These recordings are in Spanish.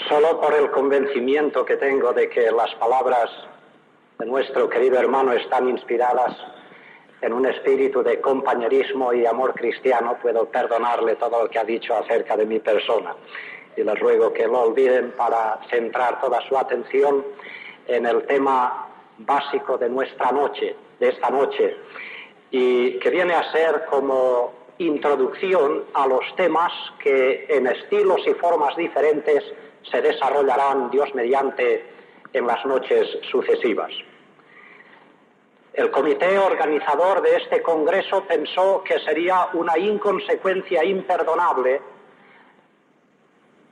Solo por el convencimiento que tengo de que las palabras de nuestro querido hermano están inspiradas en un espíritu de compañerismo y amor cristiano, puedo perdonarle todo lo que ha dicho acerca de mi persona. Y les ruego que lo olviden para centrar toda su atención en el tema básico de nuestra noche, de esta noche, y que viene a ser como introducción a los temas que en estilos y formas diferentes se desarrollarán, Dios mediante, en las noches sucesivas. El comité organizador de este congreso pensó que sería una inconsecuencia imperdonable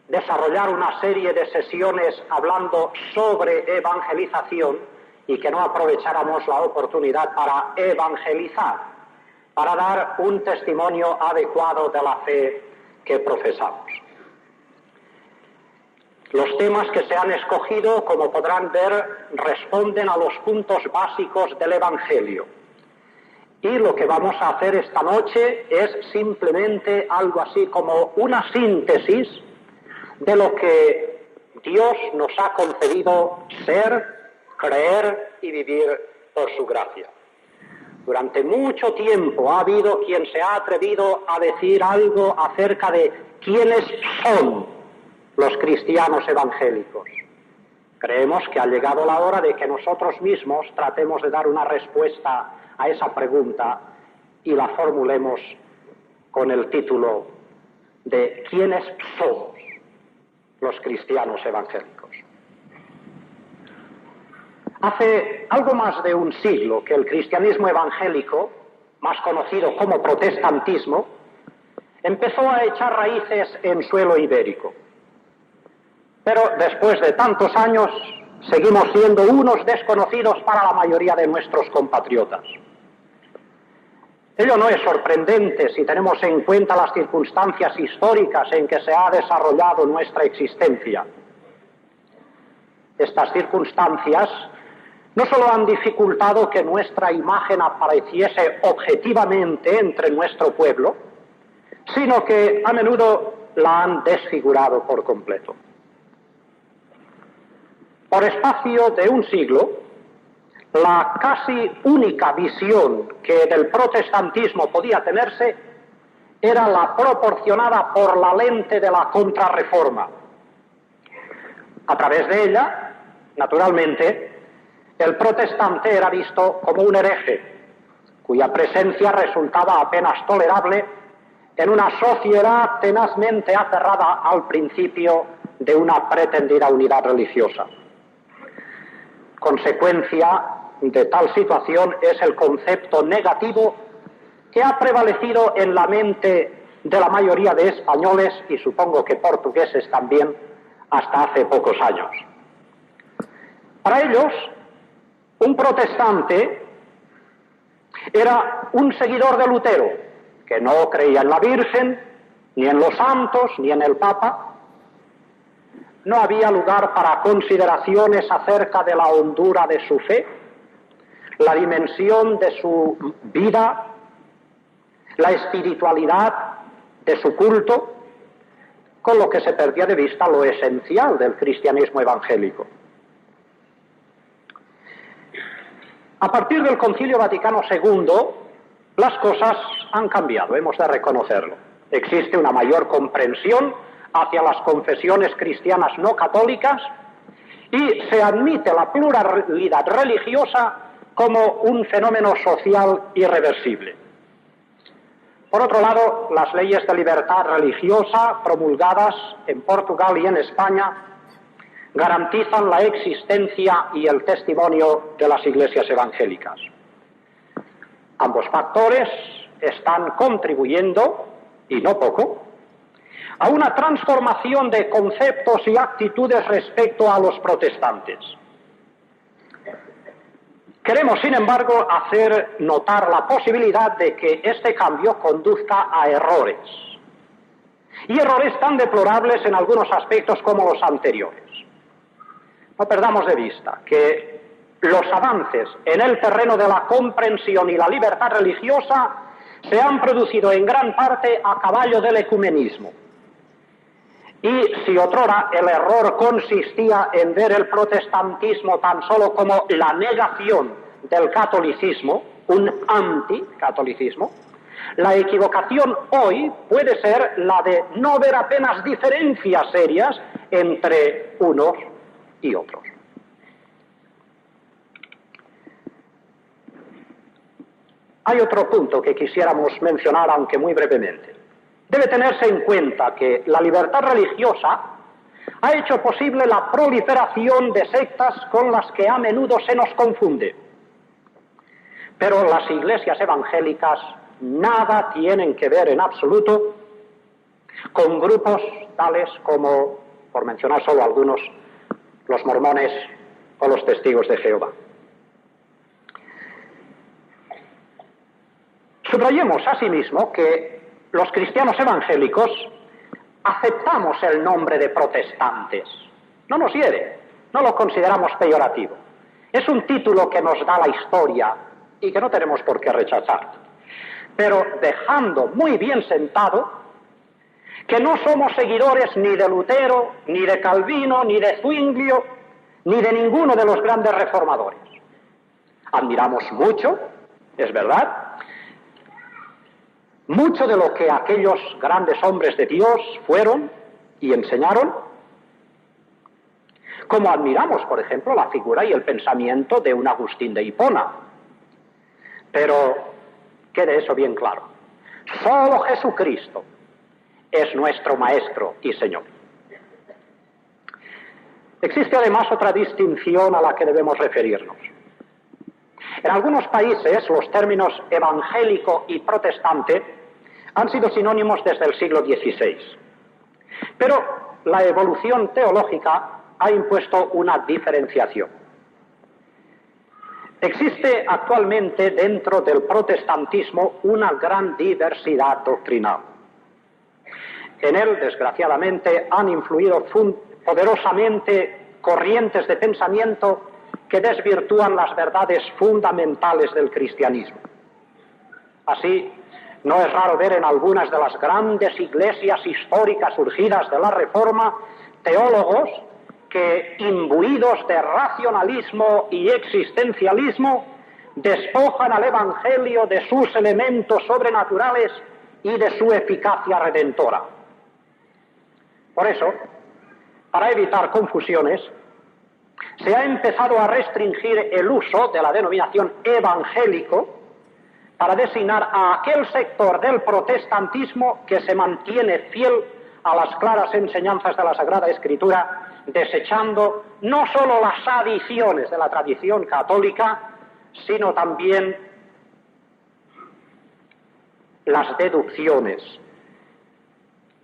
desarrollar una serie de sesiones hablando sobre evangelización y que no aprovecháramos la oportunidad para evangelizar, para dar un testimonio adecuado de la fe que profesamos. Los temas que se han escogido, como podrán ver, responden a los puntos básicos del Evangelio. Y lo que vamos a hacer esta noche es simplemente algo así como una síntesis de lo que Dios nos ha concedido ser, creer y vivir por su gracia. Durante mucho tiempo ha habido quien se ha atrevido a decir algo acerca de quiénes son los cristianos evangélicos. Creemos que ha llegado la hora de que nosotros mismos tratemos de dar una respuesta a esa pregunta y la formulemos con el título de ¿quiénes somos los cristianos evangélicos? Hace algo más de un siglo que el cristianismo evangélico, más conocido como protestantismo, empezó a echar raíces en suelo ibérico. Pero después de tantos años seguimos siendo unos desconocidos para la mayoría de nuestros compatriotas. Ello no es sorprendente si tenemos en cuenta las circunstancias históricas en que se ha desarrollado nuestra existencia. Estas circunstancias no solo han dificultado que nuestra imagen apareciese objetivamente entre nuestro pueblo, sino que a menudo la han desfigurado por completo. Por espacio de un siglo, la casi única visión que del protestantismo podía tenerse era la proporcionada por la lente de la contrarreforma. A través de ella, naturalmente, el protestante era visto como un hereje, cuya presencia resultaba apenas tolerable en una sociedad tenazmente aferrada al principio de una pretendida unidad religiosa. Consecuencia de tal situación es el concepto negativo que ha prevalecido en la mente de la mayoría de españoles y supongo que portugueses también hasta hace pocos años. Para ellos, un protestante era un seguidor de Lutero, que no creía en la Virgen, ni en los santos, ni en el Papa. No había lugar para consideraciones acerca de la hondura de su fe, la dimensión de su vida, la espiritualidad de su culto, con lo que se perdía de vista lo esencial del cristianismo evangélico. A partir del Concilio Vaticano II, las cosas han cambiado, hemos de reconocerlo. Existe una mayor comprensión hacia las confesiones cristianas no católicas y se admite la pluralidad religiosa como un fenómeno social irreversible. Por otro lado, las leyes de libertad religiosa promulgadas en Portugal y en España garantizan la existencia y el testimonio de las iglesias evangélicas. Ambos factores están contribuyendo, y no poco, a una transformación de conceptos y actitudes respecto a los protestantes. Queremos, sin embargo, hacer notar la posibilidad de que este cambio conduzca a errores. Y errores tan deplorables en algunos aspectos como los anteriores. No perdamos de vista que los avances en el terreno de la comprensión y la libertad religiosa se han producido en gran parte a caballo del ecumenismo. Y si otrora el error consistía en ver el protestantismo tan solo como la negación del catolicismo, un anticatolicismo, la equivocación hoy puede ser la de no ver apenas diferencias serias entre unos y otros. Hay otro punto que quisiéramos mencionar, aunque muy brevemente. Debe tenerse en cuenta que la libertad religiosa ha hecho posible la proliferación de sectas con las que a menudo se nos confunde. Pero las iglesias evangélicas nada tienen que ver en absoluto con grupos tales como, por mencionar solo algunos, los mormones o los testigos de Jehová. Subrayemos asimismo que los cristianos evangélicos aceptamos el nombre de protestantes. No nos hiere, no lo consideramos peyorativo. Es un título que nos da la historia y que no tenemos por qué rechazar. Pero dejando muy bien sentado que no somos seguidores ni de Lutero, ni de Calvino, ni de Zwinglio, ni de ninguno de los grandes reformadores. Admiramos mucho, es verdad, mucho de lo que aquellos grandes hombres de Dios fueron y enseñaron, como admiramos, por ejemplo, la figura y el pensamiento de un Agustín de Hipona. Pero quede eso bien claro. Solo Jesucristo es nuestro Maestro y Señor. Existe además otra distinción a la que debemos referirnos. En algunos países los términos evangélico y protestante han sido sinónimos desde el siglo XVI. Pero la evolución teológica ha impuesto una diferenciación. Existe actualmente dentro del protestantismo una gran diversidad doctrinal. En él, desgraciadamente, han influido poderosamente corrientes de pensamiento que desvirtúan las verdades fundamentales del cristianismo. Así, no es raro ver en algunas de las grandes iglesias históricas surgidas de la Reforma teólogos que, imbuidos de racionalismo y existencialismo, despojan al Evangelio de sus elementos sobrenaturales y de su eficacia redentora. Por eso, para evitar confusiones, se ha empezado a restringir el uso de la denominación evangélico para designar a aquel sector del protestantismo que se mantiene fiel a las claras enseñanzas de la Sagrada Escritura, desechando no solo las adiciones de la tradición católica, sino también las deducciones,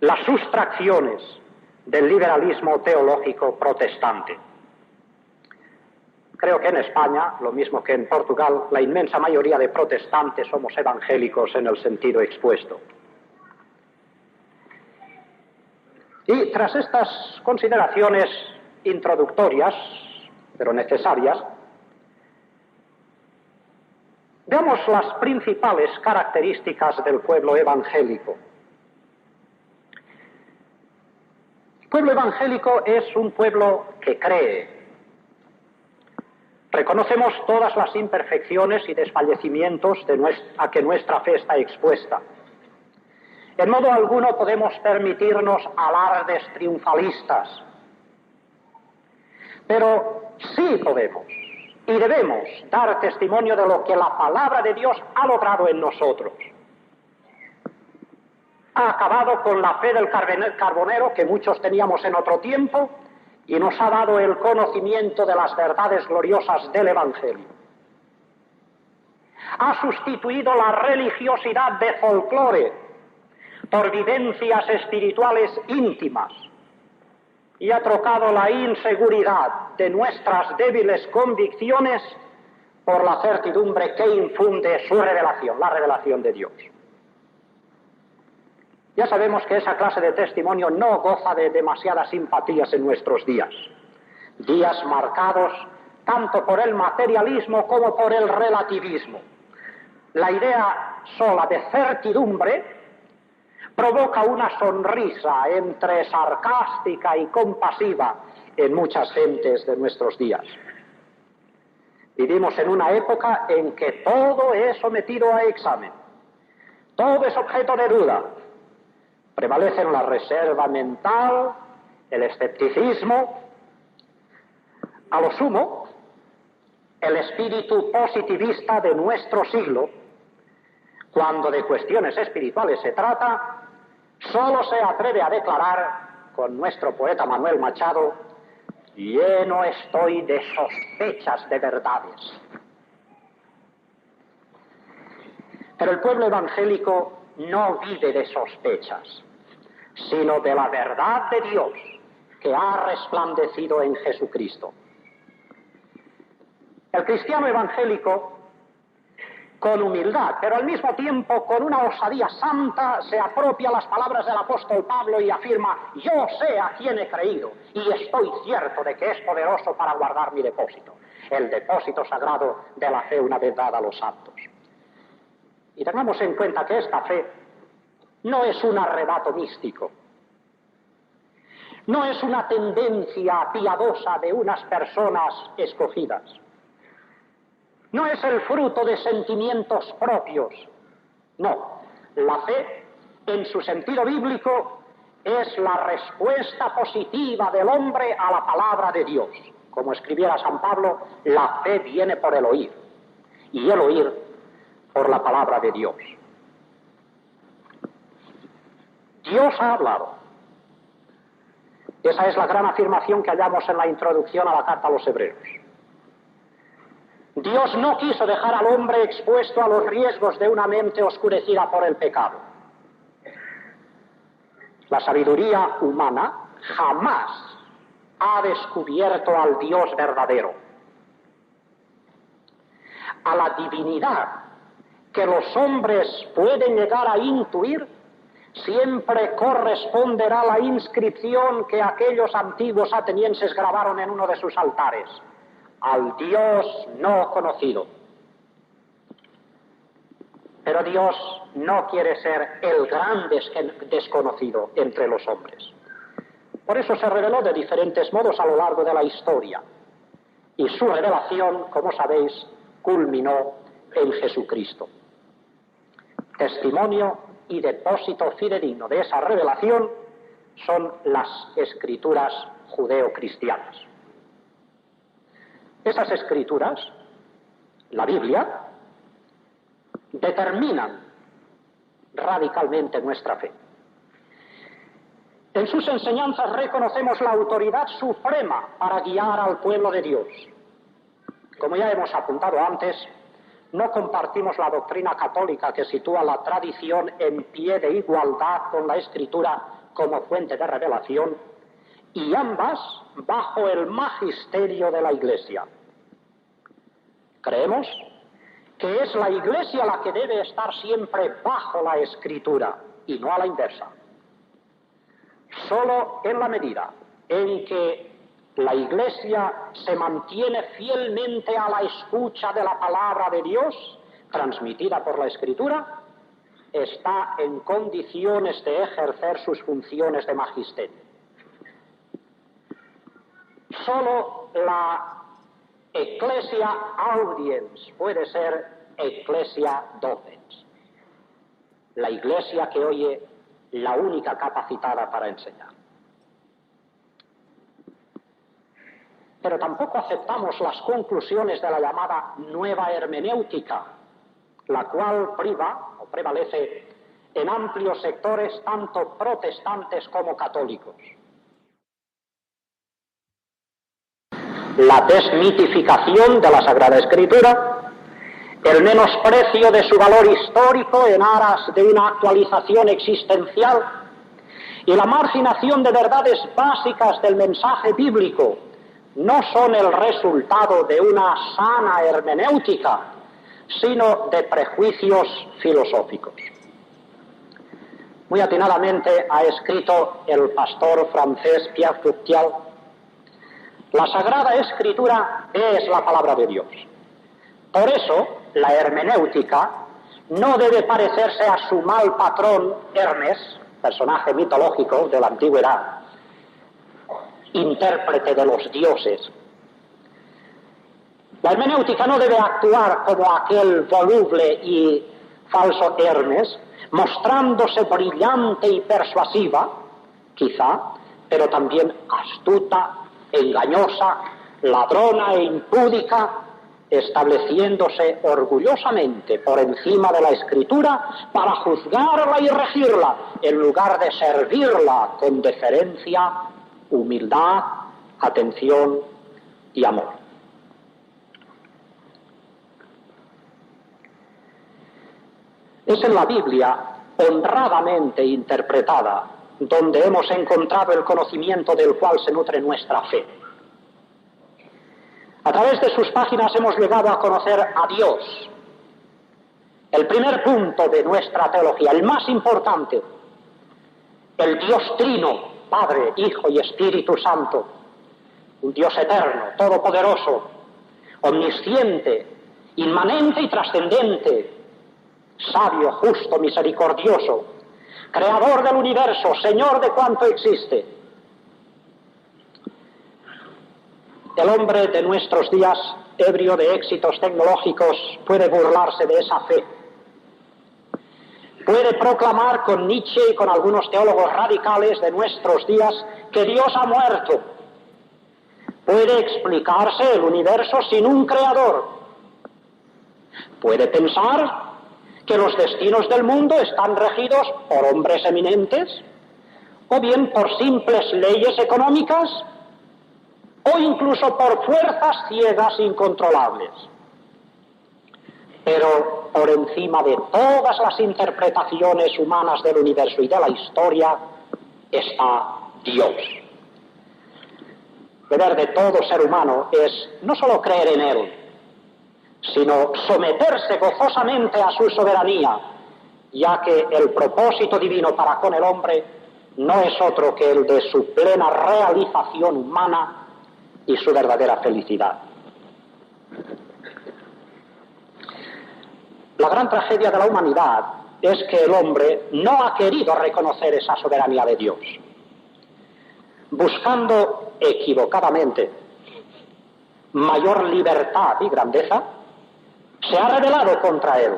las sustracciones del liberalismo teológico protestante. Creo que en España, lo mismo que en Portugal, la inmensa mayoría de protestantes somos evangélicos en el sentido expuesto. Y tras estas consideraciones introductorias, pero necesarias, veamos las principales características del pueblo evangélico. El pueblo evangélico es un pueblo que cree. Reconocemos todas las imperfecciones y desfallecimientos a que nuestra fe está expuesta. En modo alguno podemos permitirnos alardes triunfalistas, pero sí podemos y debemos dar testimonio de lo que la palabra de Dios ha logrado en nosotros. Ha acabado con la fe del carbonero que muchos teníamos en otro tiempo y nos ha dado el conocimiento de las verdades gloriosas del Evangelio. Ha sustituido la religiosidad de folclore por vivencias espirituales íntimas y ha trocado la inseguridad de nuestras débiles convicciones por la certidumbre que infunde su revelación, la revelación de Dios. Ya sabemos que esa clase de testimonio no goza de demasiadas simpatías en nuestros días marcados tanto por el materialismo como por el relativismo. La idea sola de certidumbre provoca una sonrisa entre sarcástica y compasiva en muchas gentes de nuestros días. Vivimos en una época en que todo es sometido a examen, todo es objeto de duda. Prevalecen la reserva mental, el escepticismo, a lo sumo, el espíritu positivista de nuestro siglo, cuando de cuestiones espirituales se trata, solo se atreve a declarar, con nuestro poeta Manuel Machado, lleno estoy de sospechas de verdades. Pero el pueblo evangélico no vive de sospechas, sino de la verdad de Dios que ha resplandecido en Jesucristo. El cristiano evangélico, con humildad, pero al mismo tiempo con una osadía santa, se apropia las palabras del apóstol Pablo y afirma: yo sé a quién he creído y estoy cierto de que es poderoso para guardar mi depósito, el depósito sagrado de la fe una vez dada a los santos. Y tengamos en cuenta que esta fe no es un arrebato místico, no es una tendencia piadosa de unas personas escogidas, no es el fruto de sentimientos propios. No, la fe, en su sentido bíblico, es la respuesta positiva del hombre a la palabra de Dios. Como escribiera San Pablo, la fe viene por el oír, y el oír por la palabra de Dios. Dios ha hablado. Esa es la gran afirmación que hallamos en la introducción a la carta a los Hebreos. Dios no quiso dejar al hombre expuesto a los riesgos de una mente oscurecida por el pecado. La sabiduría humana jamás ha descubierto al Dios verdadero. A la divinidad que los hombres pueden llegar a intuir, siempre corresponderá la inscripción que aquellos antiguos atenienses grabaron en uno de sus altares: al Dios no conocido. Pero Dios no quiere ser el gran desconocido entre los hombres. Por eso se reveló de diferentes modos a lo largo de la historia. Y su revelación, como sabéis, culminó en Jesucristo. Testimonio y depósito fidedigno de esa revelación son las escrituras judeocristianas. Esas escrituras, la Biblia, determinan radicalmente nuestra fe. En sus enseñanzas reconocemos la autoridad suprema para guiar al pueblo de Dios. Como ya hemos apuntado antes, no compartimos la doctrina católica que sitúa la tradición en pie de igualdad con la Escritura como fuente de revelación, y ambas bajo el magisterio de la Iglesia. Creemos que es la Iglesia la que debe estar siempre bajo la Escritura y no a la inversa. Solo en la medida en que la Iglesia se mantiene fielmente a la escucha de la palabra de Dios, transmitida por la Escritura, está en condiciones de ejercer sus funciones de magisterio. Solo la Ecclesia audiens puede ser Ecclesia docens, la Iglesia que oye, la única capacitada para enseñar. Pero tampoco aceptamos las conclusiones de la llamada nueva hermenéutica, la cual prevalece en amplios sectores tanto protestantes como católicos. La desmitificación de la Sagrada Escritura, el menosprecio de su valor histórico en aras de una actualización existencial y la marginación de verdades básicas del mensaje bíblico no son el resultado de una sana hermenéutica, sino de prejuicios filosóficos. Muy atinadamente ha escrito el pastor francés Pierre Fructial: la Sagrada Escritura es la palabra de Dios. Por eso, la hermenéutica no debe parecerse a su mal patrón Hermes, personaje mitológico de la antigüedad, intérprete de los dioses. La hermenéutica no debe actuar como aquel voluble y falso Hermes, mostrándose brillante y persuasiva, quizá, pero también astuta, engañosa, ladrona e impúdica, estableciéndose orgullosamente por encima de la Escritura para juzgarla y regirla, en lugar de servirla con deferencia, humildad, atención y amor. Es en la Biblia, honradamente interpretada, donde hemos encontrado el conocimiento del cual se nutre nuestra fe. A través de sus páginas hemos llegado a conocer a Dios, el primer punto de nuestra teología, el más importante, el Dios trino, Padre, Hijo y Espíritu Santo, un Dios eterno, todopoderoso, omnisciente, inmanente y trascendente, sabio, justo, misericordioso, creador del universo, Señor de cuanto existe. El hombre de nuestros días, ebrio de éxitos tecnológicos, puede burlarse de esa fe. Puede proclamar con Nietzsche y con algunos teólogos radicales de nuestros días que Dios ha muerto. Puede explicarse el universo sin un creador. Puede pensar que los destinos del mundo están regidos por hombres eminentes, o bien por simples leyes económicas, o incluso por fuerzas ciegas incontrolables. Pero por encima de todas las interpretaciones humanas del universo y de la historia está Dios. Deber de todo ser humano es no solo creer en Él, sino someterse gozosamente a su soberanía, ya que el propósito divino para con el hombre no es otro que el de su plena realización humana y su verdadera felicidad. La gran tragedia de la humanidad es que el hombre no ha querido reconocer esa soberanía de Dios. Buscando equivocadamente mayor libertad y grandeza, se ha rebelado contra él.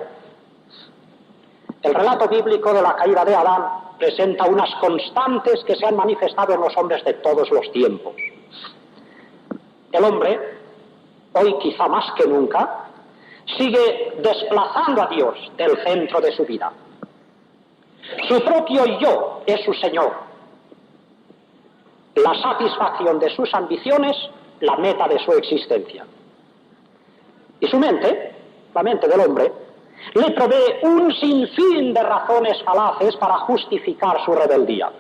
El relato bíblico de la caída de Adán presenta unas constantes que se han manifestado en los hombres de todos los tiempos. El hombre, hoy quizá más que nunca, sigue desplazando a Dios del centro de su vida. Su propio yo es su Señor. La satisfacción de sus ambiciones, la meta de su existencia. Y su mente, la mente del hombre, le provee un sinfín de razones falaces para justificar su rebeldía.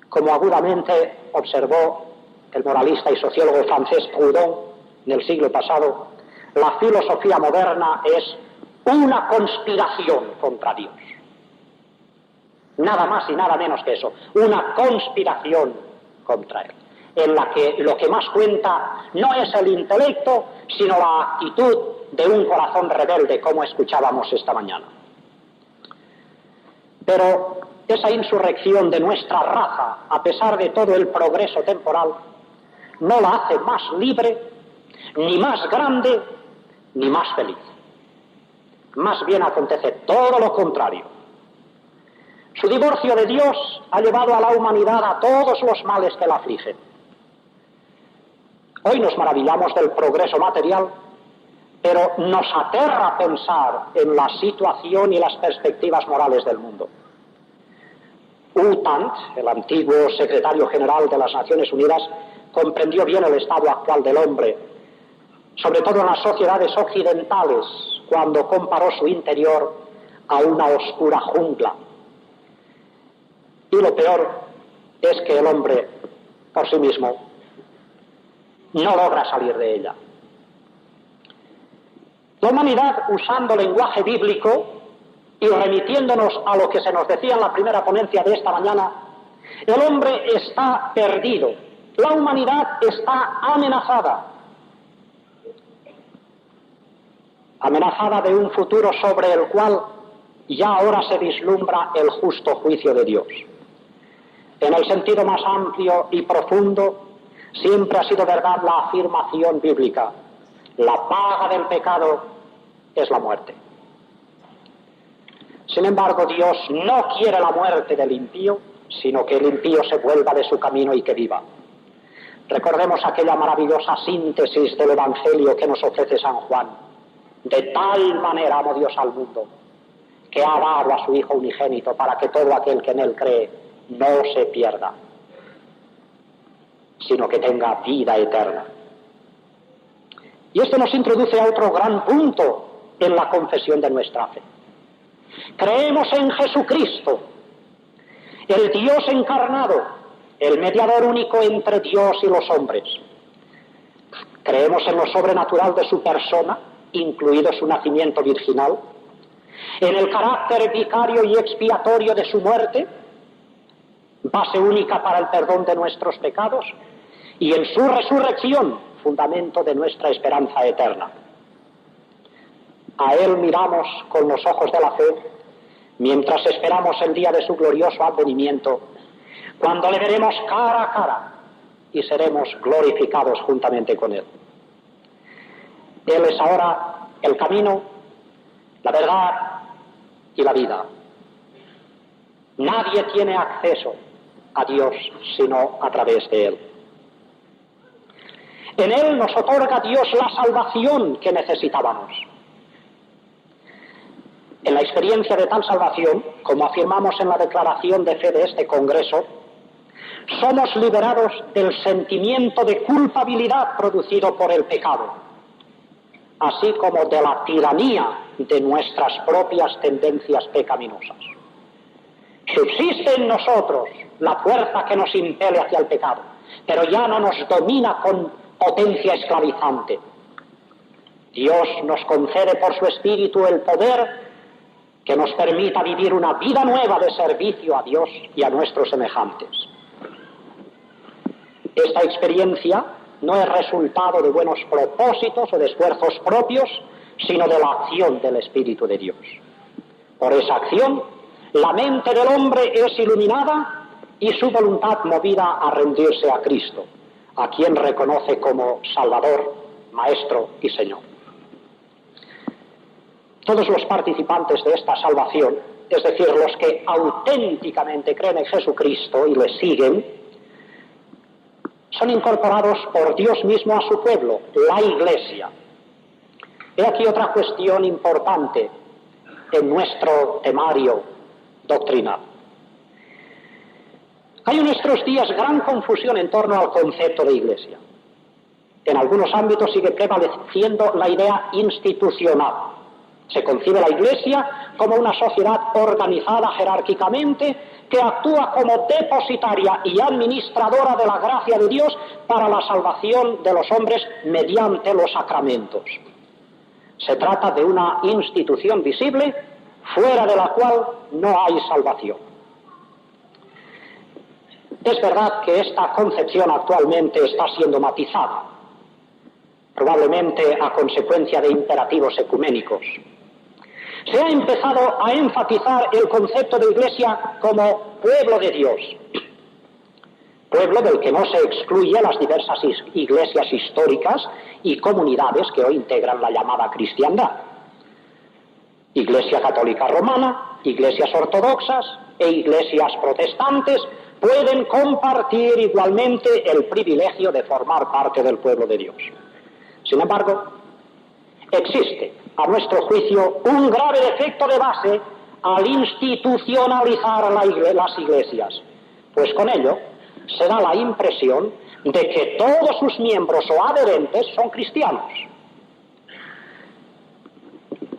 Como agudamente observó el moralista y sociólogo francés Proudhon en el siglo pasado, la filosofía moderna es una conspiración contra Dios. Nada más y nada menos que eso, una conspiración contra Él, en la que lo que más cuenta no es el intelecto, sino la actitud de un corazón rebelde, como escuchábamos esta mañana. Pero esa insurrección de nuestra raza, a pesar de todo el progreso temporal, no la hace más libre, ni más grande, ni más feliz. Más bien acontece todo lo contrario. Su divorcio de Dios ha llevado a la humanidad a todos los males que la afligen. Hoy nos maravillamos del progreso material, pero nos aterra pensar en la situación y las perspectivas morales del mundo. U Thant, el antiguo secretario general de las Naciones Unidas, comprendió bien el estado actual del hombre, sobre todo en las sociedades occidentales, cuando comparó su interior a una oscura jungla. Y lo peor es que el hombre, por sí mismo, no logra salir de ella. La humanidad, usando lenguaje bíblico y remitiéndonos a lo que se nos decía en la primera ponencia de esta mañana, el hombre está perdido, la humanidad está amenazada. Amenazada de un futuro sobre el cual ya ahora se vislumbra el justo juicio de Dios. En el sentido más amplio y profundo, siempre ha sido verdad la afirmación bíblica: la paga del pecado es la muerte. Sin embargo, Dios no quiere la muerte del impío, sino que el impío se vuelva de su camino y que viva. Recordemos aquella maravillosa síntesis del Evangelio que nos ofrece San Juan: de tal manera amó Dios al mundo, que ha dado a su Hijo unigénito, para que todo aquel que en él cree no se pierda, sino que tenga vida eterna. Y esto nos introduce a otro gran punto en la confesión de nuestra fe. Creemos en Jesucristo, el Dios encarnado, el mediador único entre Dios y los hombres. Creemos en lo sobrenatural de su persona, incluido su nacimiento virginal, en el carácter vicario y expiatorio de su muerte, base única para el perdón de nuestros pecados, y en su resurrección, fundamento de nuestra esperanza eterna. A Él miramos con los ojos de la fe, mientras esperamos el día de su glorioso advenimiento, cuando le veremos cara a cara y seremos glorificados juntamente con Él. Él es ahora el camino, la verdad y la vida. Nadie tiene acceso a Dios sino a través de Él. En Él nos otorga Dios la salvación que necesitábamos. En la experiencia de tal salvación, como afirmamos en la declaración de fe de este Congreso, somos liberados del sentimiento de culpabilidad producido por el pecado, así como de la tiranía de nuestras propias tendencias pecaminosas. Subsiste en nosotros la fuerza que nos impele hacia el pecado, pero ya no nos domina con potencia esclavizante. Dios nos concede por su Espíritu el poder que nos permita vivir una vida nueva de servicio a Dios y a nuestros semejantes. Esta experiencia no es resultado de buenos propósitos o de esfuerzos propios, sino de la acción del Espíritu de Dios. Por esa acción, la mente del hombre es iluminada y su voluntad movida a rendirse a Cristo, a quien reconoce como Salvador, Maestro y Señor. Todos los participantes de esta salvación, es decir, los que auténticamente creen en Jesucristo y le siguen, son incorporados por Dios mismo a su pueblo, la Iglesia. He aquí otra cuestión importante en nuestro temario doctrinal. Hay en nuestros días gran confusión en torno al concepto de Iglesia. En algunos ámbitos sigue prevaleciendo la idea institucional. Se concibe la Iglesia como una sociedad organizada jerárquicamente que actúa como depositaria y administradora de la gracia de Dios para la salvación de los hombres mediante los sacramentos. Se trata de una institución visible, fuera de la cual no hay salvación. Es verdad que esta concepción actualmente está siendo matizada, probablemente a consecuencia de imperativos ecuménicos. Se ha empezado a enfatizar el concepto de Iglesia como pueblo de Dios, pueblo del que no se excluye las diversas iglesias históricas y comunidades que hoy integran la llamada cristiandad. Iglesia Católica Romana, iglesias ortodoxas e iglesias protestantes pueden compartir igualmente el privilegio de formar parte del pueblo de Dios. Sin embargo, existe, a nuestro juicio, un grave defecto de base al institucionalizar las iglesias, pues con ello se da la impresión de que todos sus miembros o adherentes son cristianos.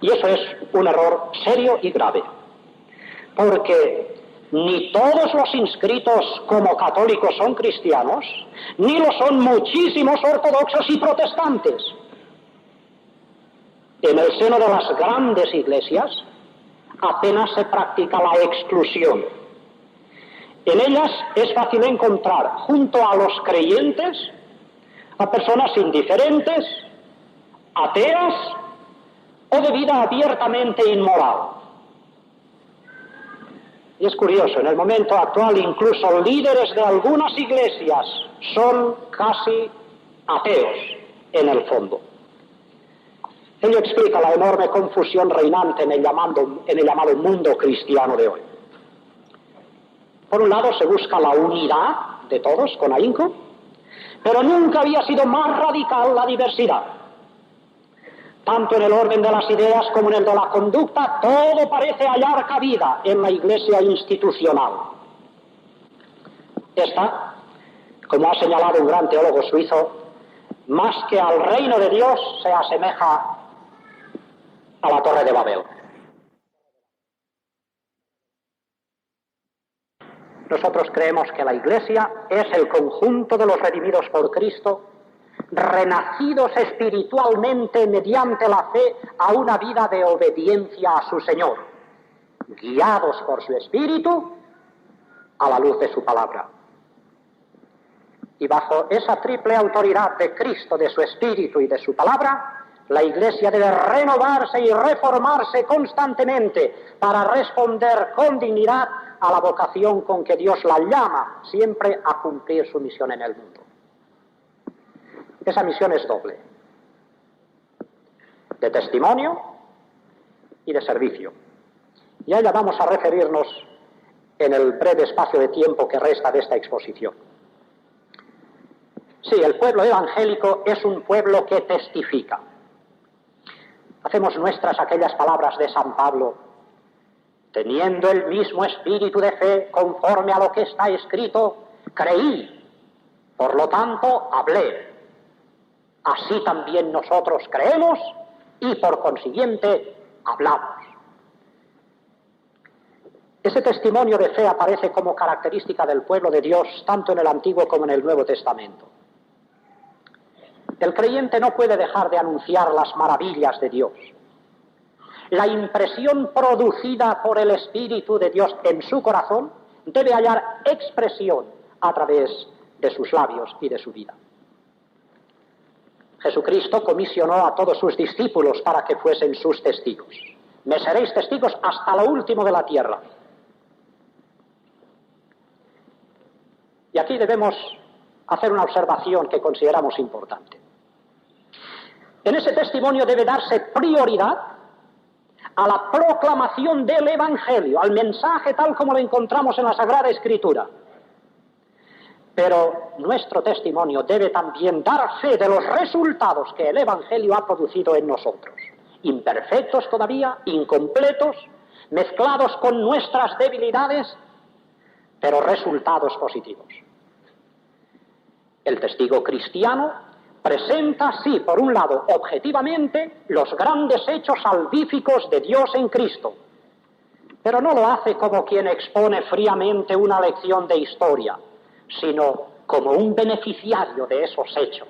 Y eso es un error serio y grave, porque ni todos los inscritos como católicos son cristianos, ni lo son muchísimos ortodoxos y protestantes. En el seno de las grandes iglesias apenas se practica la exclusión. En ellas es fácil encontrar junto a los creyentes a personas indiferentes, ateas o de vida abiertamente inmoral. Y es curioso, en el momento actual incluso líderes de algunas iglesias son casi ateos en el fondo. Ello explica la enorme confusión reinante en el llamado mundo cristiano de hoy. Por un lado se busca la unidad de todos con ahínco, pero nunca había sido más radical la diversidad. Tanto en el orden de las ideas como en el de la conducta, todo parece hallar cabida en la iglesia institucional. Esta, como ha señalado un gran teólogo suizo, más que al reino de Dios se asemeja a la Torre de Babel. Nosotros creemos que la Iglesia es el conjunto de los redimidos por Cristo, renacidos espiritualmente mediante la fe a una vida de obediencia a su Señor, guiados por su Espíritu a la luz de su palabra. Y bajo esa triple autoridad de Cristo, de su Espíritu y de su palabra, la Iglesia debe renovarse y reformarse constantemente para responder con dignidad a la vocación con que Dios la llama siempre a cumplir su misión en el mundo. Esa misión es doble, de testimonio y de servicio. Y a ella vamos a referirnos en el breve espacio de tiempo que resta de esta exposición. Sí, el pueblo evangélico es un pueblo que testifica. Hacemos nuestras aquellas palabras de San Pablo: teniendo el mismo espíritu de fe conforme a lo que está escrito, creí, por lo tanto hablé. Así también nosotros creemos y por consiguiente hablamos. Ese testimonio de fe aparece como característica del pueblo de Dios tanto en el Antiguo como en el Nuevo Testamento. El creyente no puede dejar de anunciar las maravillas de Dios. La impresión producida por el Espíritu de Dios en su corazón debe hallar expresión a través de sus labios y de su vida. Jesucristo comisionó a todos sus discípulos para que fuesen sus testigos. Me seréis testigos hasta lo último de la tierra. Y aquí debemos hacer una observación que consideramos importante. En ese testimonio debe darse prioridad a la proclamación del Evangelio, al mensaje tal como lo encontramos en la Sagrada Escritura. Pero nuestro testimonio debe también dar fe de los resultados que el Evangelio ha producido en nosotros. Imperfectos todavía, incompletos, mezclados con nuestras debilidades, pero resultados positivos. El testigo cristiano presenta, sí, por un lado, objetivamente, los grandes hechos salvíficos de Dios en Cristo, pero no lo hace como quien expone fríamente una lección de historia, sino como un beneficiario de esos hechos.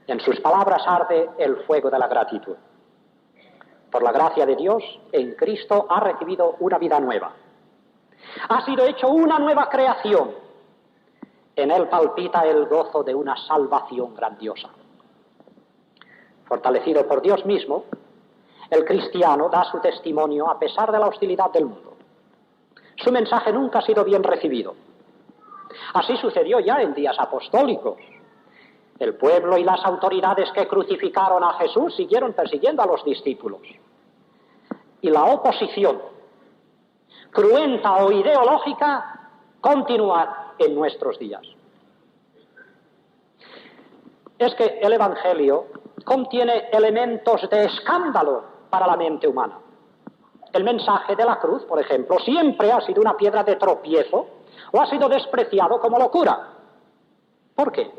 En sus palabras arde el fuego de la gratitud. Por la gracia de Dios, en Cristo ha recibido una vida nueva. Ha sido hecho una nueva creación. En él palpita el gozo de una salvación grandiosa. Fortalecido por Dios mismo, el cristiano da su testimonio a pesar de la hostilidad del mundo. Su mensaje nunca ha sido bien recibido. Así sucedió ya en días apostólicos. El pueblo y las autoridades que crucificaron a Jesús siguieron persiguiendo a los discípulos. Y la oposición, cruenta o ideológica, continúa en nuestros días. Es que el Evangelio contiene elementos de escándalo para la mente humana. El mensaje de la cruz, por ejemplo, siempre ha sido una piedra de tropiezo o ha sido despreciado como locura. ¿Por qué?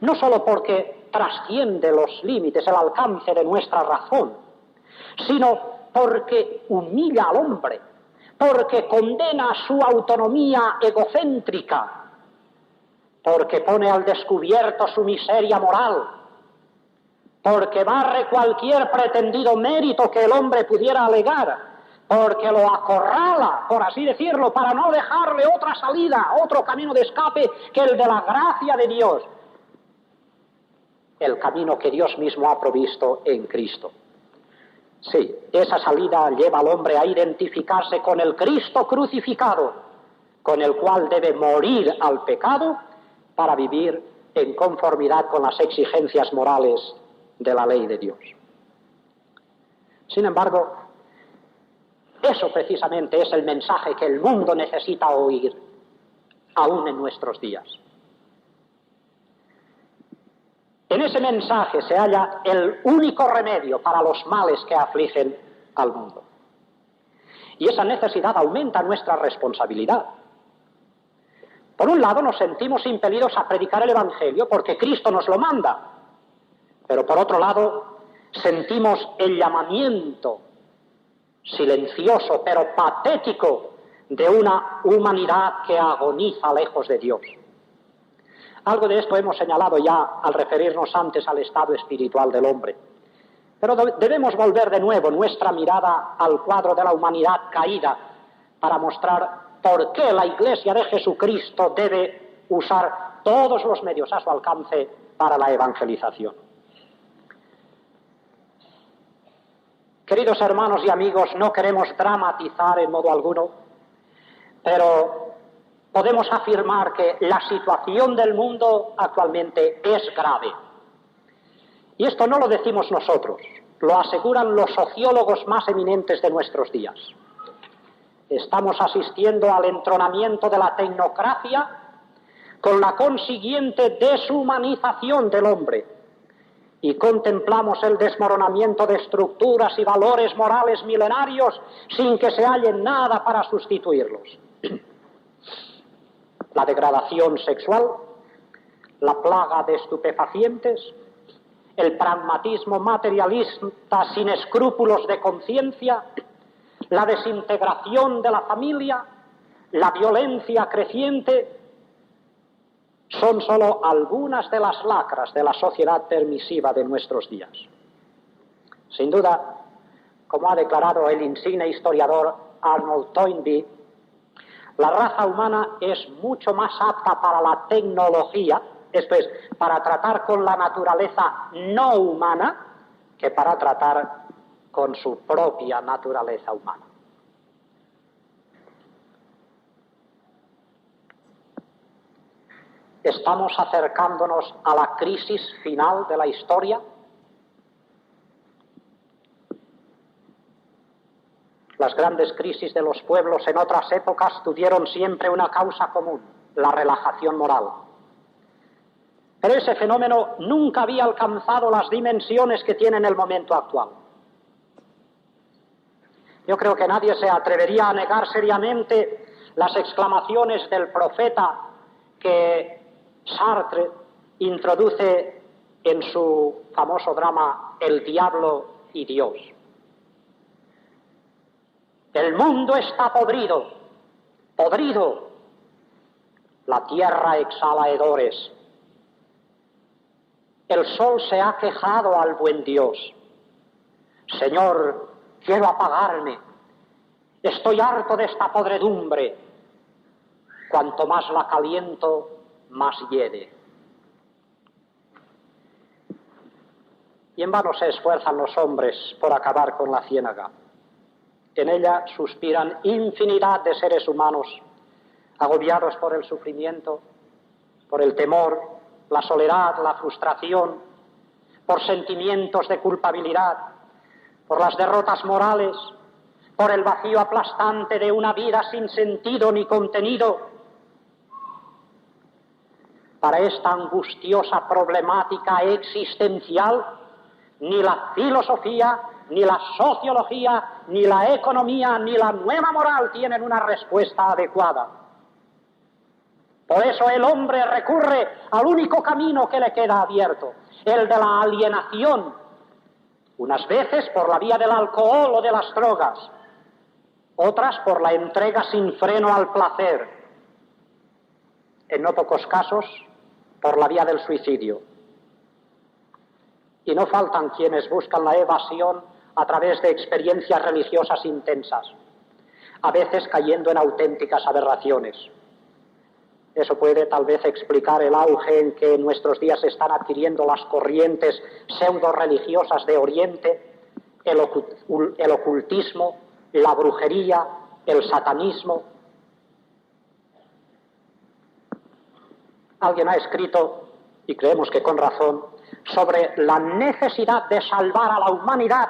No solo porque trasciende los límites, el alcance de nuestra razón, sino porque humilla al hombre, porque condena su autonomía egocéntrica, porque pone al descubierto su miseria moral, porque barre cualquier pretendido mérito que el hombre pudiera alegar, porque lo acorrala, por así decirlo, para no dejarle otra salida, otro camino de escape que el de la gracia de Dios, el camino que Dios mismo ha provisto en Cristo. Sí, esa salida lleva al hombre a identificarse con el Cristo crucificado, con el cual debe morir al pecado para vivir en conformidad con las exigencias morales de la ley de Dios. Sin embargo, eso precisamente es el mensaje que el mundo necesita oír, aún en nuestros días. En ese mensaje se halla el único remedio para los males que afligen al mundo. Y esa necesidad aumenta nuestra responsabilidad. Por un lado, nos sentimos impelidos a predicar el Evangelio porque Cristo nos lo manda. Pero por otro lado, sentimos el llamamiento silencioso pero patético de una humanidad que agoniza lejos de Dios. Algo de esto hemos señalado ya al referirnos antes al estado espiritual del hombre. Pero debemos volver de nuevo nuestra mirada al cuadro de la humanidad caída para mostrar por qué la Iglesia de Jesucristo debe usar todos los medios a su alcance para la evangelización. Queridos hermanos y amigos, no queremos dramatizar en modo alguno, pero podemos afirmar que la situación del mundo actualmente es grave. Y esto no lo decimos nosotros, lo aseguran los sociólogos más eminentes de nuestros días. Estamos asistiendo al entronamiento de la tecnocracia con la consiguiente deshumanización del hombre y contemplamos el desmoronamiento de estructuras y valores morales milenarios sin que se halle nada para sustituirlos. La degradación sexual, la plaga de estupefacientes, el pragmatismo materialista sin escrúpulos de conciencia, la desintegración de la familia, la violencia creciente, son solo algunas de las lacras de la sociedad permisiva de nuestros días. Sin duda, como ha declarado el insigne historiador Arnold Toynbee, la raza humana es mucho más apta para la tecnología, esto es, para tratar con la naturaleza no humana, que para tratar con su propia naturaleza humana. ¿Estamos acercándonos a la crisis final de la historia? Las grandes crisis de los pueblos en otras épocas tuvieron siempre una causa común, la relajación moral. Pero ese fenómeno nunca había alcanzado las dimensiones que tiene en el momento actual. Yo creo que nadie se atrevería a negar seriamente las exclamaciones del profeta que Sartre introduce en su famoso drama El diablo y Dios. El mundo está podrido, podrido. La tierra exhala hedores. El sol se ha quejado al buen Dios. Señor, quiero apagarme. Estoy harto de esta podredumbre. Cuanto más la caliento, más hiede. Y en vano se esfuerzan los hombres por acabar con la ciénaga. En ella suspiran infinidad de seres humanos, agobiados por el sufrimiento, por el temor, la soledad, la frustración, por sentimientos de culpabilidad, por las derrotas morales, por el vacío aplastante de una vida sin sentido ni contenido. Para esta angustiosa problemática existencial, ni la filosofía, ni la sociología, ni la economía, ni la nueva moral tienen una respuesta adecuada. Por eso el hombre recurre al único camino que le queda abierto, el de la alienación, unas veces por la vía del alcohol o de las drogas, otras por la entrega sin freno al placer, en no pocos casos por la vía del suicidio. Y no faltan quienes buscan la evasión a través de experiencias religiosas intensas, a veces cayendo en auténticas aberraciones. Eso puede tal vez explicar el auge en que en nuestros días están adquiriendo las corrientes pseudo-religiosas de Oriente, el ocultismo, la brujería, el satanismo. Alguien ha escrito, y creemos que con razón, sobre la necesidad de salvar a la humanidad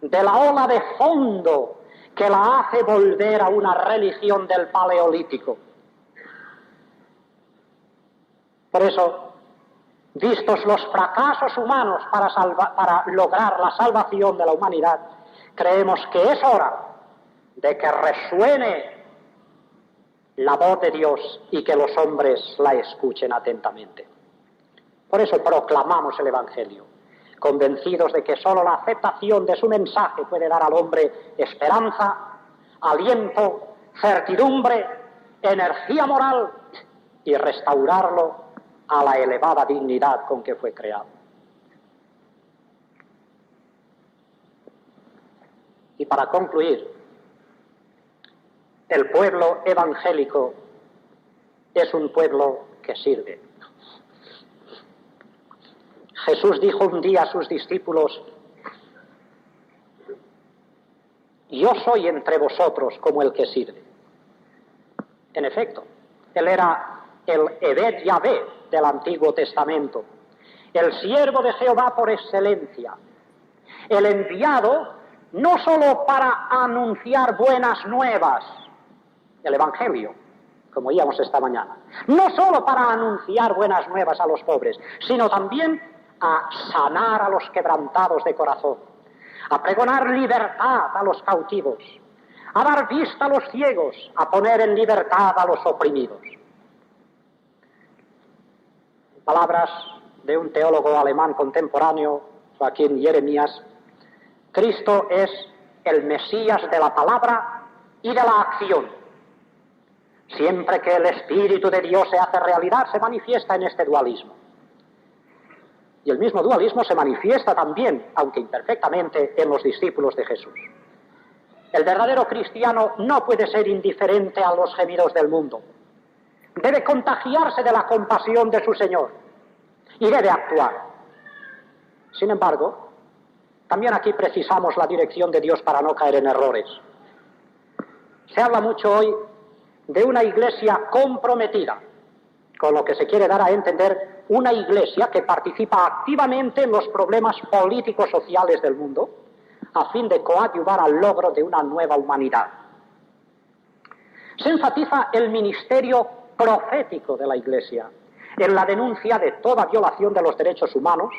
de la ola de fondo que la hace volver a una religión del Paleolítico. Por eso, vistos los fracasos humanos para lograr la salvación de la humanidad, creemos que es hora de que resuene la voz de Dios y que los hombres la escuchen atentamente. Por eso proclamamos el Evangelio, convencidos de que sólo la aceptación de su mensaje puede dar al hombre esperanza, aliento, certidumbre, energía moral y restaurarlo a la elevada dignidad con que fue creado. Y para concluir, el pueblo evangélico es un pueblo que sirve. Jesús dijo un día a sus discípulos: yo soy entre vosotros como el que sirve. En efecto, él era el Eved Yahvé del Antiguo Testamento, el siervo de Jehová por excelencia, el enviado no solo para anunciar buenas nuevas, el Evangelio, como oíamos esta mañana, no solo para anunciar buenas nuevas a los pobres, sino también a sanar a los quebrantados de corazón, a pregonar libertad a los cautivos, a dar vista a los ciegos, a poner en libertad a los oprimidos. Palabras de un teólogo alemán contemporáneo, Joaquín Jeremías: Cristo es el Mesías de la palabra y de la acción. Siempre que el Espíritu de Dios se hace realidad, se manifiesta en este dualismo. Y el mismo dualismo se manifiesta también, aunque imperfectamente, en los discípulos de Jesús. El verdadero cristiano no puede ser indiferente a los gemidos del mundo. Debe contagiarse de la compasión de su Señor y debe actuar. Sin embargo, también aquí precisamos la dirección de Dios para no caer en errores. Se habla mucho hoy de una iglesia comprometida, con lo que se quiere dar a entender una iglesia que participa activamente en los problemas políticos sociales del mundo, a fin de coadyuvar al logro de una nueva humanidad. Se enfatiza el ministerio profético de la iglesia en la denuncia de toda violación de los derechos humanos,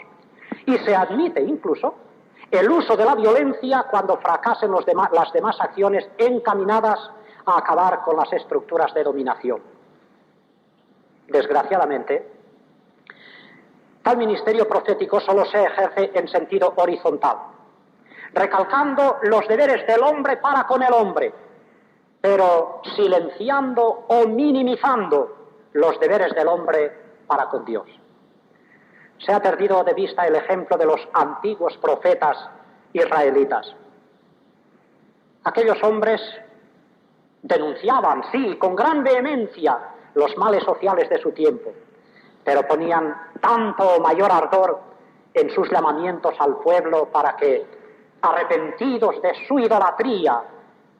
y se admite incluso el uso de la violencia cuando fracasen las demás acciones encaminadas a acabar con las estructuras de dominación. Desgraciadamente, tal ministerio profético solo se ejerce en sentido horizontal, recalcando los deberes del hombre para con el hombre, pero silenciando o minimizando los deberes del hombre para con Dios. Se ha perdido de vista el ejemplo de los antiguos profetas israelitas. Aquellos hombres denunciaban, sí, con gran vehemencia, los males sociales de su tiempo, pero ponían tanto o mayor ardor en sus llamamientos al pueblo para que, arrepentidos de su idolatría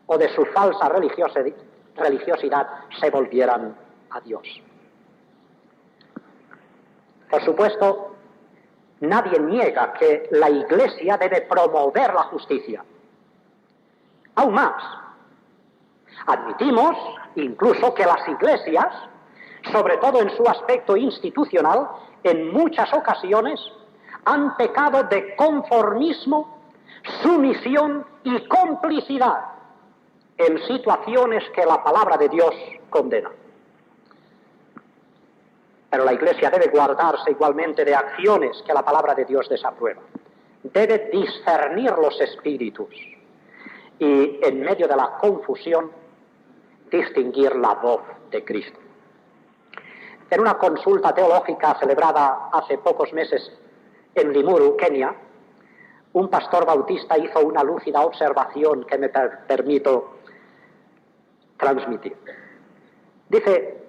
o de su falsa religiosidad, se volvieran a Dios. Por supuesto, nadie niega que la Iglesia debe promover la justicia. Aún más, admitimos incluso que las iglesias, sobre todo en su aspecto institucional, en muchas ocasiones han pecado de conformismo, sumisión y complicidad en situaciones que la palabra de Dios condena. Pero la Iglesia debe guardarse igualmente de acciones que la palabra de Dios desaprueba. Debe discernir los espíritus y, en medio de la confusión, distinguir la voz de Cristo. En una consulta teológica celebrada hace pocos meses en Limuru, Kenia, un pastor bautista hizo una lúcida observación que me permito transmitir. Dice: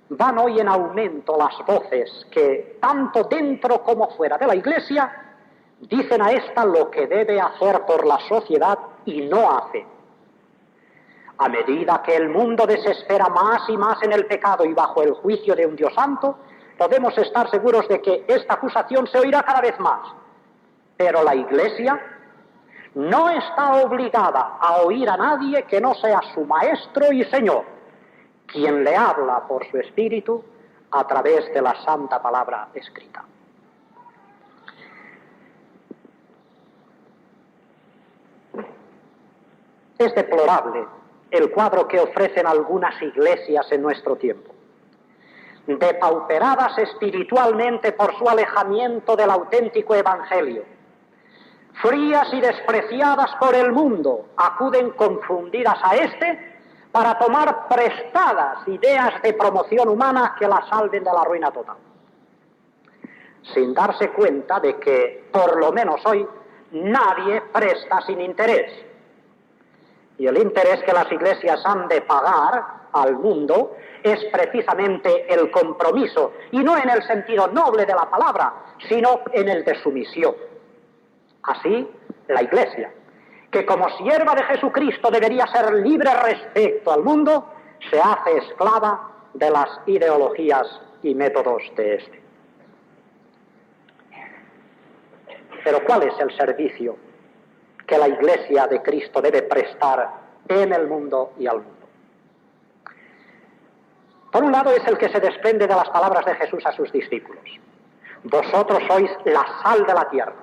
van hoy en aumento las voces que, tanto dentro como fuera de la Iglesia, Dicen a esta lo que debe hacer por la sociedad y no hace. A medida que el mundo desespera más y más en el pecado y bajo el juicio de un Dios santo, podemos estar seguros de que esta acusación se oirá cada vez más. Pero la Iglesia no está obligada a oír a nadie que no sea su Maestro y Señor, quien le habla por su Espíritu a través de la santa palabra escrita. Es deplorable el cuadro que ofrecen algunas iglesias en nuestro tiempo, depauperadas espiritualmente por su alejamiento del auténtico evangelio, frías y despreciadas por el mundo, acuden confundidas a éste para tomar prestadas ideas de promoción humana que la salven de la ruina total, sin darse cuenta de que, por lo menos hoy, nadie presta sin interés. Y el interés que las iglesias han de pagar al mundo es precisamente el compromiso, y no en el sentido noble de la palabra, sino en el de sumisión. Así, la Iglesia, que como sierva de Jesucristo debería ser libre respecto al mundo, se hace esclava de las ideologías y métodos de éste. Pero ¿cuál es el servicio que la Iglesia de Cristo debe prestar en el mundo y al mundo? Por un lado es el que se desprende de las palabras de Jesús a sus discípulos. Vosotros sois la sal de la tierra.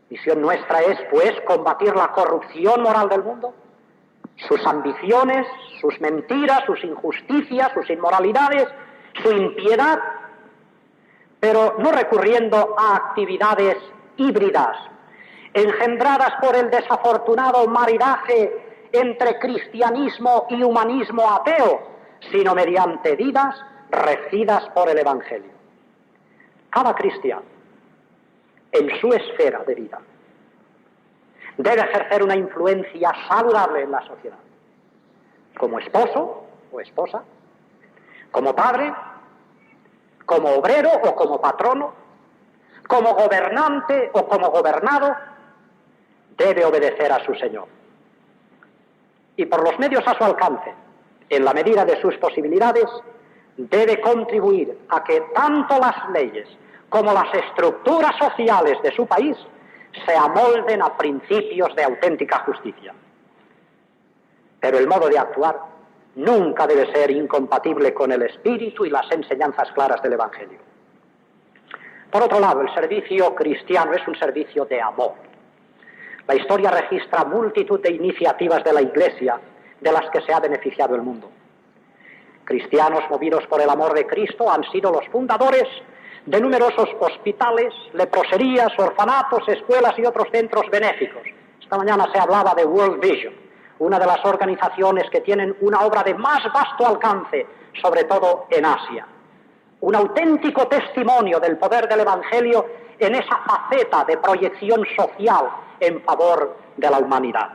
Misión nuestra es, pues, combatir la corrupción moral del mundo, sus ambiciones, sus mentiras, sus injusticias, sus inmoralidades, su impiedad, pero no recurriendo a actividades híbridas, engendradas por el desafortunado maridaje entre cristianismo y humanismo ateo, sino mediante vidas regidas por el Evangelio. Cada cristiano, en su esfera de vida, debe ejercer una influencia saludable en la sociedad, como esposo o esposa, como padre, como obrero o como patrono, como gobernante o como gobernado, debe obedecer a su Señor. Y por los medios a su alcance, en la medida de sus posibilidades, debe contribuir a que tanto las leyes como las estructuras sociales de su país se amolden a principios de auténtica justicia. Pero el modo de actuar nunca debe ser incompatible con el espíritu y las enseñanzas claras del Evangelio. Por otro lado, el servicio cristiano es un servicio de amor. La historia registra multitud de iniciativas de la Iglesia de las que se ha beneficiado el mundo. Cristianos movidos por el amor de Cristo han sido los fundadores de numerosos hospitales, leproserías, orfanatos, escuelas y otros centros benéficos. Esta mañana se hablaba de World Vision, una de las organizaciones que tienen una obra de más vasto alcance, sobre todo en Asia. Un auténtico testimonio del poder del Evangelio en esa faceta de proyección social en favor de la humanidad.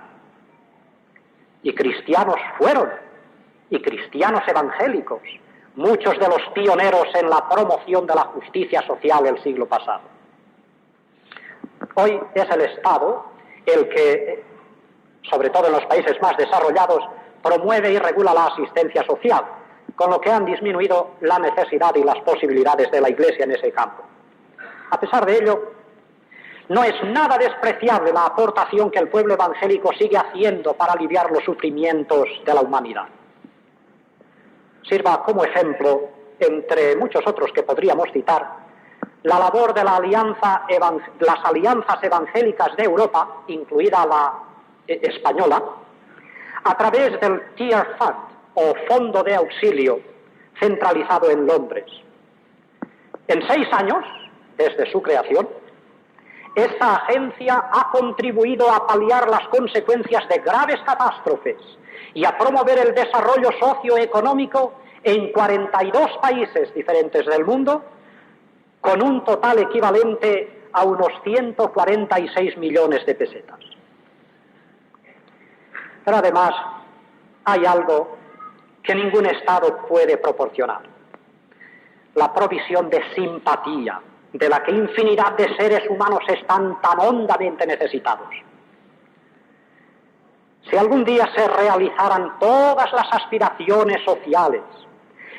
Y cristianos fueron, y cristianos evangélicos, muchos de los pioneros en la promoción de la justicia social del siglo pasado. Hoy es el Estado el que, sobre todo en los países más desarrollados, promueve y regula la asistencia social, con lo que han disminuido la necesidad y las posibilidades de la Iglesia en ese campo. A pesar de ello, no es nada despreciable la aportación que el pueblo evangélico sigue haciendo para aliviar los sufrimientos de la humanidad. Sirva como ejemplo, entre muchos otros que podríamos citar, la labor de las alianzas evangélicas de Europa, incluida la española, a través del Tear Fund, o Fondo de Auxilio, centralizado en Londres. En 6 años, desde su creación, esta agencia ha contribuido a paliar las consecuencias de graves catástrofes y a promover el desarrollo socioeconómico en 42 países diferentes del mundo, con un total equivalente a unos 146 millones de pesetas. Pero además hay algo que ningún Estado puede proporcionar: la provisión de simpatía de la que infinidad de seres humanos están tan hondamente necesitados. Si algún día se realizaran todas las aspiraciones sociales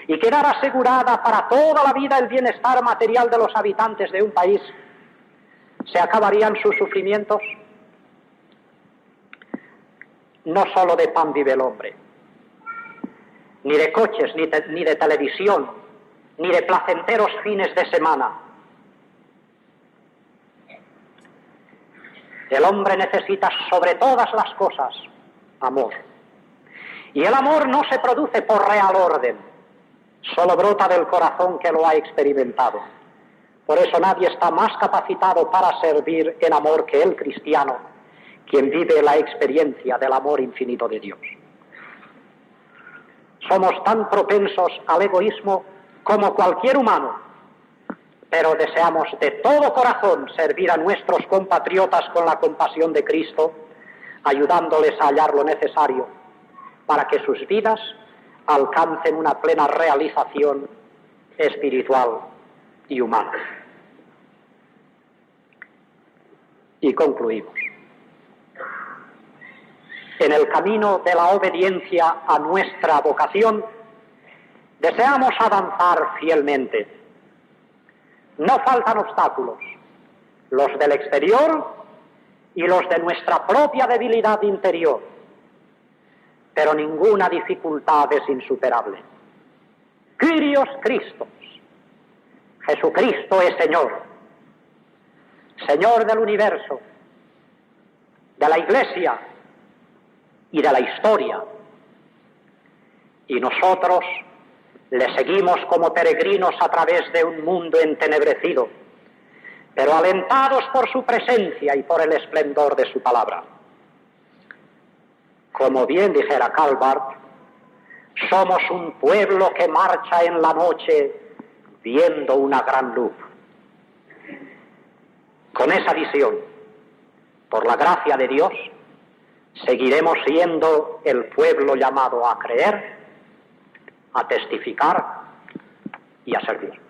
y quedara asegurada para toda la vida el bienestar material de los habitantes de un país, ¿se acabarían sus sufrimientos? No solo de pan vive el hombre, ni de coches, ni de televisión, ni de placenteros fines de semana. El hombre necesita sobre todas las cosas amor. Y el amor no se produce por real orden, solo brota del corazón que lo ha experimentado. Por eso nadie está más capacitado para servir en amor que el cristiano, quien vive la experiencia del amor infinito de Dios. Somos tan propensos al egoísmo como cualquier humano, pero deseamos de todo corazón servir a nuestros compatriotas con la compasión de Cristo, ayudándoles a hallar lo necesario para que sus vidas alcancen una plena realización espiritual y humana. Y concluimos. En el camino de la obediencia a nuestra vocación, deseamos avanzar fielmente. No faltan obstáculos, los del exterior y los de nuestra propia debilidad interior, pero ninguna dificultad es insuperable. Kyrios Christos, Jesucristo es Señor, Señor del universo, de la Iglesia y de la historia, y nosotros le seguimos como peregrinos a través de un mundo entenebrecido, pero alentados por su presencia y por el esplendor de su palabra. Como bien dijera Karl Barth, somos un pueblo que marcha en la noche viendo una gran luz. Con esa visión, por la gracia de Dios, seguiremos siendo el pueblo llamado a creer, a testificar y a servir.